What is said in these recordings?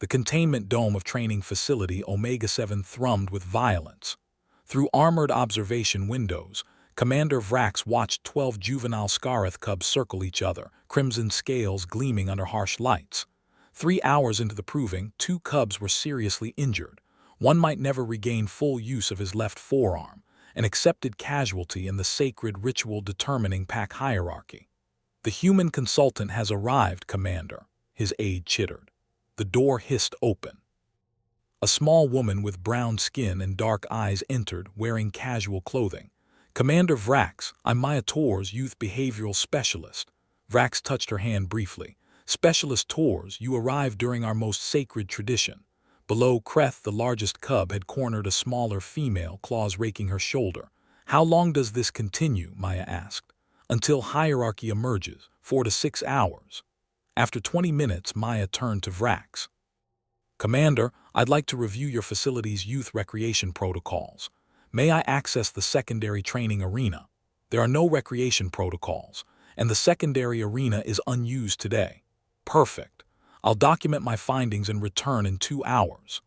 The containment dome of training facility Omega-7 thrummed with violence. Through armored observation windows, Commander Vrax watched 12 juvenile Scarith cubs circle each other, crimson scales gleaming under harsh lights. 3 hours into the proving, 2 cubs were seriously injured. One might never regain full use of his left forearm, an accepted casualty in the sacred ritual determining pack hierarchy. "The human consultant has arrived, Commander," his aide chittered. The door hissed open. A small woman with brown skin and dark eyes entered, wearing casual clothing. "Commander Vrax, I'm Maya Tor's youth behavioral specialist." Vrax touched her hand briefly. "Specialist Tors, you arrived during our most sacred tradition." Below, Kreth, the largest cub, had cornered a smaller female, claws raking her shoulder. "How long does this continue?" Maya asked. "Until hierarchy emerges, 4 to 6 hours. After 20 minutes, Maya turned to Vrax. "Commander, I'd like to review your facility's youth recreation protocols. May I access the secondary training arena?" "There are no recreation protocols, and the secondary arena is unused today." "Perfect. I'll document my findings and return in 2 hours."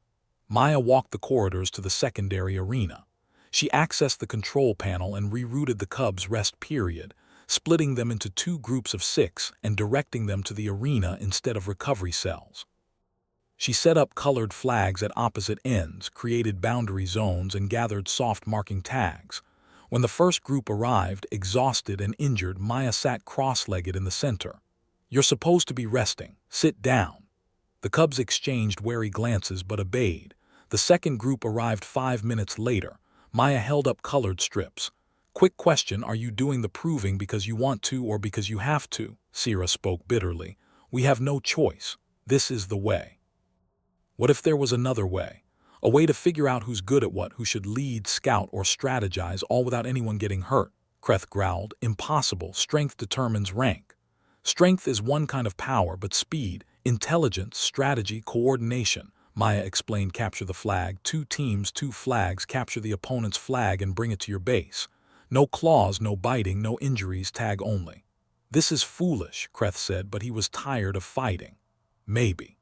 Maya walked the corridors to the secondary arena. She accessed the control panel and rerouted the cubs' rest period, splitting them into 2 groups of 6 and directing them to the arena instead of recovery cells. She set up colored flags at opposite ends, created boundary zones, and gathered soft marking tags. When the first group arrived, exhausted and injured, Maya sat cross-legged in the center. "You're supposed to be resting. Sit down." The cubs exchanged wary glances but obeyed. The second group arrived 5 minutes later. Maya held up colored strips. "Quick question, are you doing the proving because you want to or because you have to?" Sira spoke bitterly. "We have no choice. This is the way." What if there was another way? A way to figure out who's good at what, who should lead, scout, or strategize, all without anyone getting hurt? Kreth growled. "Impossible. Strength determines rank." "Strength is one kind of power, but speed, intelligence, strategy, coordination," Maya explained. "Capture the flag. 2 teams, 2 flags. Capture the opponent's flag and bring it to your base. No claws, no biting, no injuries, tag only." "This is foolish," Kreth said, but he was tired of fighting. "Maybe.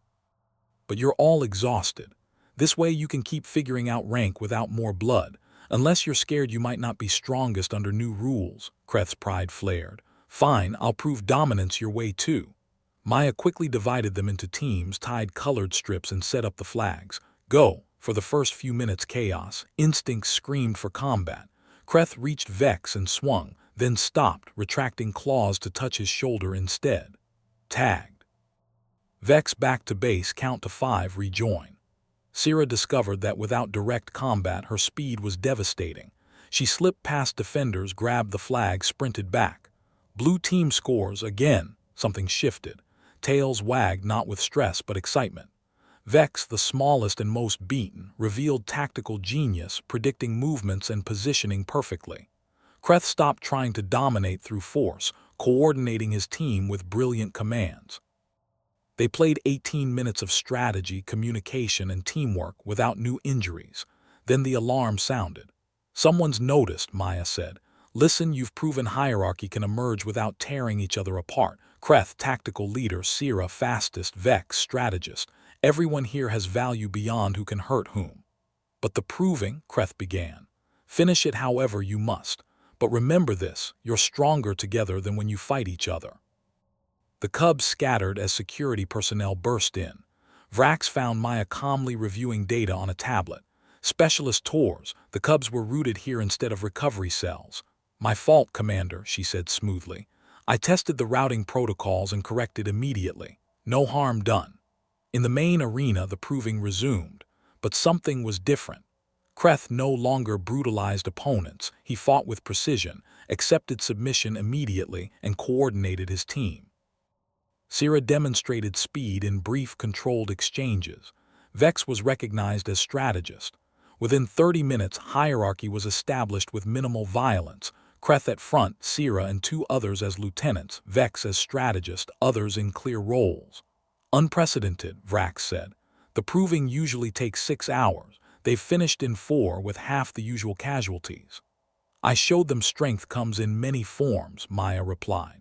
But you're all exhausted. This way you can keep figuring out rank without more blood, unless you're scared you might not be strongest under new rules." Kreth's pride flared. "Fine, I'll prove dominance your way too." Maya quickly divided them into teams, tied colored strips, and set up the flags. "Go." For the first few minutes, chaos. Instincts screamed for combat. Kreth reached Vex and swung, then stopped, retracting claws to touch his shoulder instead. Tagged. Vex back to base, count to 5, rejoin. Sira discovered that without direct combat, her speed was devastating. She slipped past defenders, grabbed the flag, sprinted back. Blue team scores again. Something shifted. Tails wagged, not with stress but excitement. Vex, the smallest and most beaten, revealed tactical genius, predicting movements and positioning perfectly. Kreth stopped trying to dominate through force, coordinating his team with brilliant commands. They played 18 minutes of strategy, communication, and teamwork without new injuries. Then the alarm sounded. "Someone's noticed," Maya said. "Listen, you've proven hierarchy can emerge without tearing each other apart." Kreth, tactical leader; Sira, fastest; Vex, strategist. "Everyone here has value beyond who can hurt whom." "But the proving," Kreth began. "Finish it however you must. But remember this, you're stronger together than when you fight each other." The cubs scattered as security personnel burst in. Vrax found Maya calmly reviewing data on a tablet. "Specialist Tors, the cubs were routed here instead of recovery cells." "My fault, Commander," she said smoothly. "I tested the routing protocols and corrected immediately. No harm done." In the main arena, the proving resumed. But something was different. Kreth no longer brutalized opponents. He fought with precision, accepted submission immediately, and coordinated his team. Sira demonstrated speed in brief, controlled exchanges. Vex was recognized as strategist. Within 30 minutes, hierarchy was established with minimal violence. Kreth at front, Sira and 2 others as lieutenants, Vex as strategist, others in clear roles. "Unprecedented," Vrax said. "The proving usually takes 6 hours. They've finished in 4 with half the usual casualties." "I showed them strength comes in many forms," Maya replied.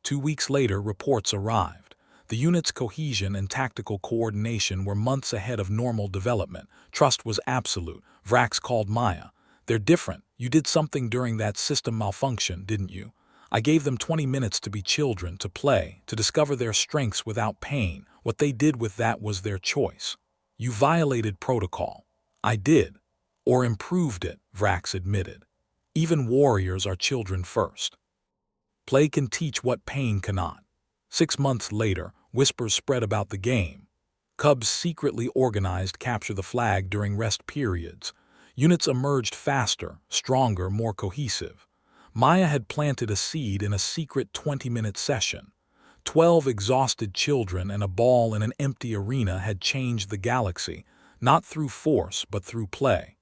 2 weeks later, reports arrived. The unit's cohesion and tactical coordination were months ahead of normal development. Trust was absolute. Vrax called Maya. "They're different. You did something during that system malfunction, didn't you? I gave them 20 minutes to be children, to play, to discover their strengths without pain. What they did with that was their choice. You violated protocol." "I did. Or improved it," Vrax admitted. "Even warriors are children first. Play can teach what pain cannot." 6 months later, whispers spread about the game. Cubs secretly organized capture the flag during rest periods. Units emerged faster, stronger, more cohesive. Maya had planted a seed in a secret 20-minute session. 12 exhausted children and a ball in an empty arena had changed the galaxy, not through force but through play.